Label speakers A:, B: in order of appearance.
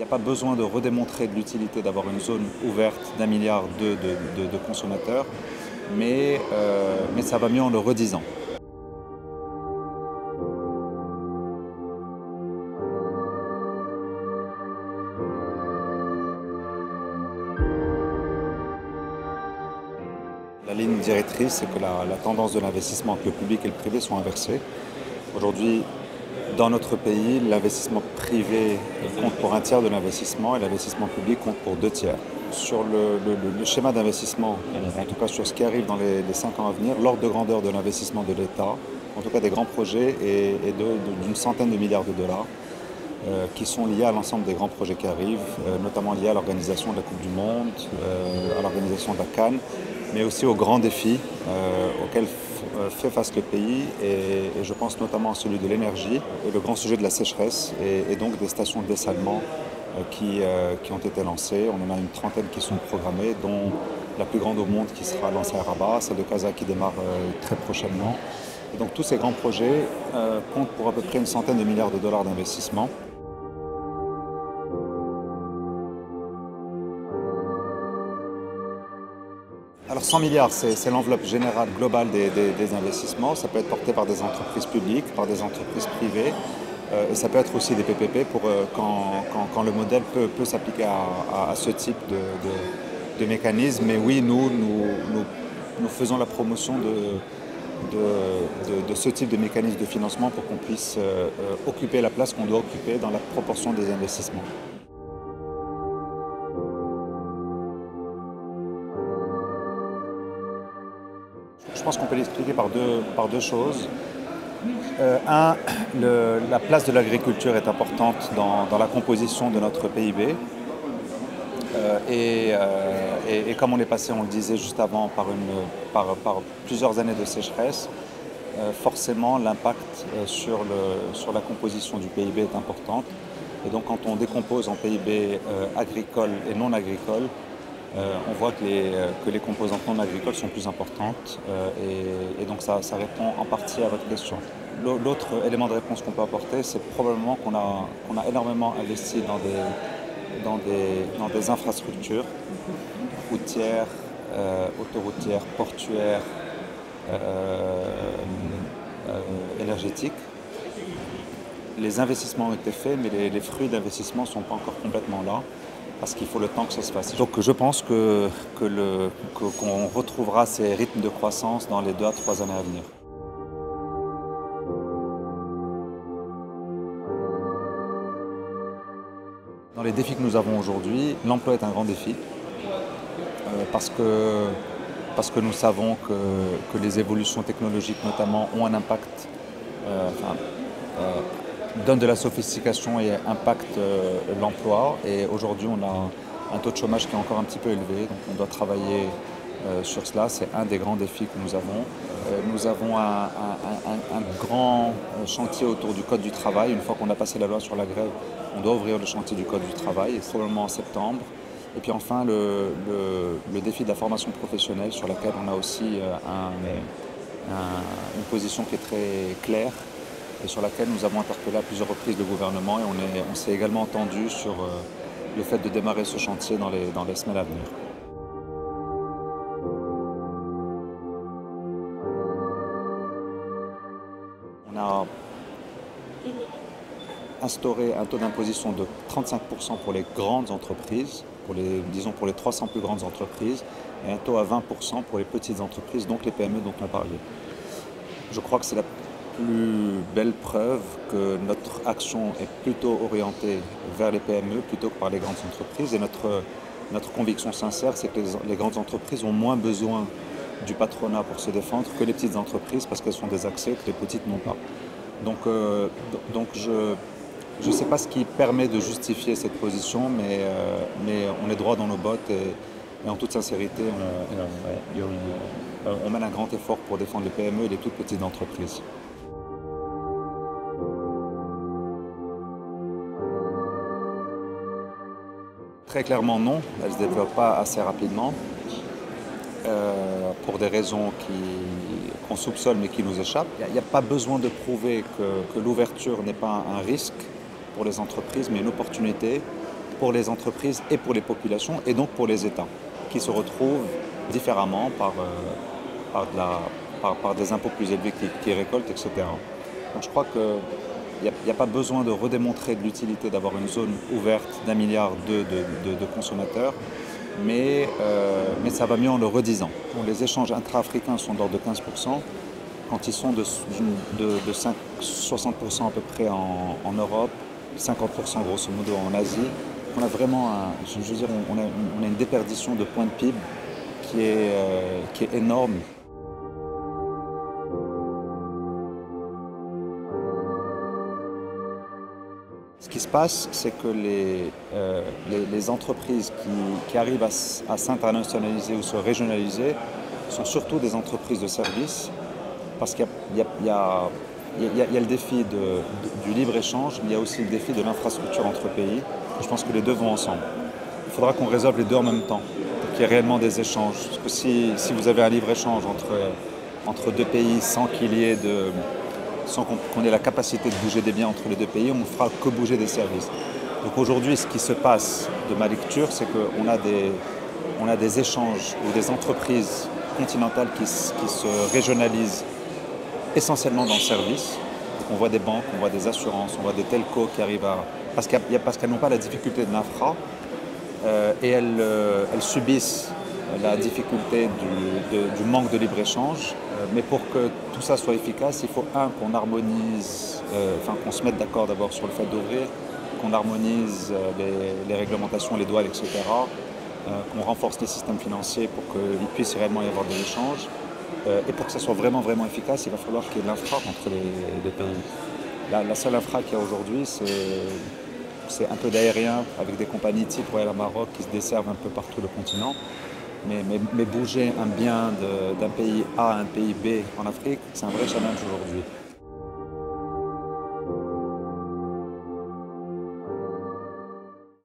A: n'y a pas besoin de redémontrer de l'utilité d'avoir une zone ouverte d'1 milliard de consommateurs, mais ça va mieux en le redisant. La ligne directrice, c'est que la tendance de l'investissement entre le public et le privé sont inversées. Aujourd'hui, dans notre pays, l'investissement privé compte pour 1/3 de l'investissement et l'investissement public compte pour 2/3. Sur le schéma d'investissement, en tout cas sur ce qui arrive dans les 5 ans à venir, l'ordre de grandeur de l'investissement de l'État, en tout cas des grands projets, est d'une centaine de milliards de dollars qui sont liés à l'ensemble des grands projets qui arrivent, notamment liés à l'organisation de la Coupe du Monde, à l'organisation de la CAN, mais aussi aux grands défis auxquels fait face le pays, et je pense notamment à celui de l'énergie et le grand sujet de la sécheresse, et donc des stations de dessalement qui ont été lancées. On en a une trentaine qui sont programmées, dont la plus grande au monde qui sera lancée à Rabat, celle de Casa qui démarre très prochainement. Et donc tous ces grands projets comptent pour à peu près une centaine de milliards de dollars d'investissement. Alors 100 milliards, c'est l'enveloppe générale globale des investissements. Ça peut être porté par des entreprises publiques, par des entreprises privées, et ça peut être aussi des PPP quand le modèle peut s'appliquer à ce type de mécanisme. Mais oui, nous faisons la promotion de ce type de mécanisme de financement pour qu'on puisse occuper la place qu'on doit occuper dans la proportion des investissements. Je pense qu'on peut l'expliquer par deux choses. La place de l'agriculture est importante dans la composition de notre PIB. Et comme on est passé, on le disait juste avant, par plusieurs années de sécheresse, forcément l'impact sur la composition du PIB est important. Et donc quand on décompose en PIB agricole et non agricole, on voit que les composantes non agricoles sont plus importantes, et donc ça répond en partie à votre question. L'autre élément de réponse qu'on peut apporter, c'est probablement qu'on a énormément investi dans des infrastructures routières, autoroutières, portuaires, énergétiques. Les investissements ont été faits, mais les fruits d'investissement ne sont pas encore complètement là, parce qu'il faut le temps que ça se fasse. Donc je pense qu'on retrouvera ces rythmes de croissance dans les 2 à 3 années à venir. Dans les défis que nous avons aujourd'hui, l'emploi est un grand défi, parce que nous savons que les évolutions technologiques notamment ont un impact, donnent de la sophistication et impactent l'emploi. Et aujourd'hui, on a un taux de chômage qui est encore un petit peu élevé, donc on doit travailler sur cela. C'est un des grands défis que nous avons. Nous avons un grand chantier autour du Code du travail. Une fois qu'on a passé la loi sur la grève, on doit ouvrir le chantier du Code du travail, probablement en septembre. Et puis enfin, le défi de la formation professionnelle, sur laquelle on a aussi une position qui est très claire, et sur laquelle nous avons interpellé à plusieurs reprises le gouvernement, et on s'est également entendu sur le fait de démarrer ce chantier dans les semaines à venir. On a instauré un taux d'imposition de 35% pour les grandes entreprises, pour les 300 plus grandes entreprises, et un taux à 20% pour les petites entreprises, donc les PME dont on parlait. Je crois que c'est la plus belle preuve que notre action est plutôt orientée vers les PME plutôt que par les grandes entreprises. Et notre conviction sincère, c'est que les grandes entreprises ont moins besoin du patronat pour se défendre que les petites entreprises, parce qu'elles sont des accès que les petites n'ont pas. Donc je ne sais pas ce qui permet de justifier cette position, mais on est droit dans nos bottes, et en toute sincérité, on mène un grand effort pour défendre les PME et les toutes petites entreprises. Très clairement non, elle ne se développe pas assez rapidement, pour des raisons qu'on soupçonne mais qui nous échappent. Il n'y a pas besoin de prouver que l'ouverture n'est pas un risque pour les entreprises, mais une opportunité, pour les entreprises et pour les populations, et donc pour les États, qui se retrouvent différemment par des impôts plus élevés qui récoltent, etc. Donc je crois qu'il n'y a pas besoin de redémontrer de l'utilité d'avoir une zone ouverte d'1,2 milliard de consommateurs, mais ça va mieux en le redisant. Bon, les échanges intra-africains sont d'ordre de 15%, quand ils sont de 60% à peu près en Europe, 50% grosso modo en Asie. On a vraiment, je veux dire, on a une déperdition de points de PIB qui est énorme. Ce qui se passe, c'est que les entreprises qui arrivent à s'internationaliser ou se régionaliser sont surtout des entreprises de services, parce qu'il y a le défi du libre-échange, mais il y a aussi le défi de l'infrastructure entre pays. Je pense que les deux vont ensemble. Il faudra qu'on résolve les deux en même temps, pour qu'il y ait réellement des échanges. Parce que si vous avez un libre-échange entre deux pays sans qu'on ait la capacité de bouger des biens entre les deux pays, on ne fera que bouger des services. Donc aujourd'hui, ce qui se passe de ma lecture, c'est qu'on a des échanges ou des entreprises continentales qui se régionalisent essentiellement dans le service. Donc on voit des banques, on voit des assurances, on voit des telcos qui arrivent parce qu'elles n'ont pas la difficulté de l'infra et elles subissent la difficulté du manque de libre-échange. Mais pour que tout ça soit efficace, il faut qu'on harmonise, qu'on se mette d'accord d'abord sur le fait d'ouvrir, qu'on harmonise les réglementations, les douanes, etc., qu'on renforce les systèmes financiers pour qu'il puisse réellement y avoir des échanges. Et pour que ça soit vraiment, vraiment efficace, il va falloir qu'il y ait de l'infra entre les pays. La seule infra qu'il y a aujourd'hui, c'est un peu d'aérien avec des compagnies type Royal Maroc qui se desservent un peu partout le continent. Mais bouger un bien d'un pays A à un pays B en Afrique, c'est un vrai challenge aujourd'hui.